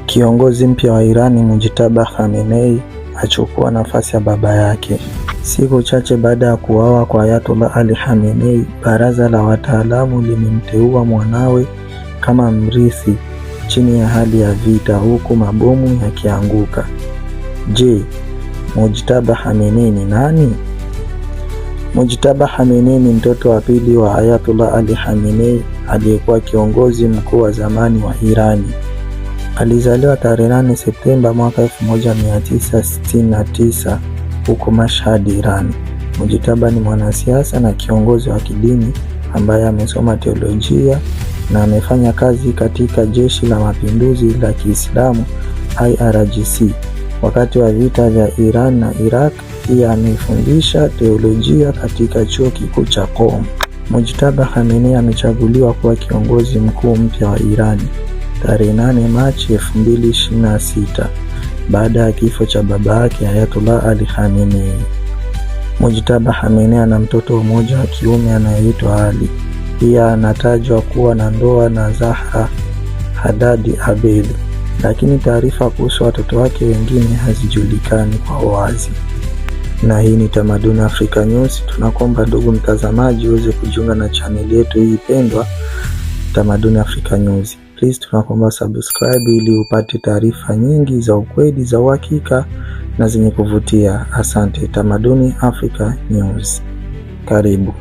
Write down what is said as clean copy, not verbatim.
Kiongozi mpya wa Irani Mujtaba Khamenei achukua nafasi ya baba yake. Siku chache baada ya kuuawa kwa Ayatollah Ali Khamenei, baraza la wataalamu limemteua mwanawe kama mrithi chini ya hali ya vita, huku mabomu yakianguka. Je, Mujtaba Khamenei ni nani? Mujtaba Khamenei ni mtoto wa pili wa Ayatollah Ali Khamenei aliyekuwa kiongozi mkuu wa zamani wa Irani. Alizaliwa tarehe 8 Septemba mwaka 1969 huko Mashhad, Iran. Mujtaba ni mwanasiasa na kiongozi wa kidini ambaye amesoma teolojia na amefanya kazi katika Jeshi la Mapinduzi la Kiislamu IRGC wakati wa vita vya Iran na Iraq. Pia amefundisha teolojia katika chuo kikuu cha Qom. Mujtaba Khamenei amechaguliwa kuwa kiongozi mkuu mpya wa Iran tarehe 8 Machi 2026 baada ya kifo cha baba yake Ayatollah Ali Khamenei. Mujtaba Khamenei ana mtoto mmoja wa kiume anayeitwa Ali. Pia anatajwa kuwa na ndoa na Zahra Haddadi Abedi, lakini taarifa kuhusu watoto wake wengine hazijulikani kwa wazi. Na hii ni Tamaduni Africa News. Tunakuomba ndugu mtazamaji uweze kujiunga na channel yetu hii pendwa Tamaduni Africa News. Please tunakuomba subscribe ili upate taarifa nyingi za ukweli, za uhakika na zenye kuvutia. Asante. Tamaduni Africa News. Karibu.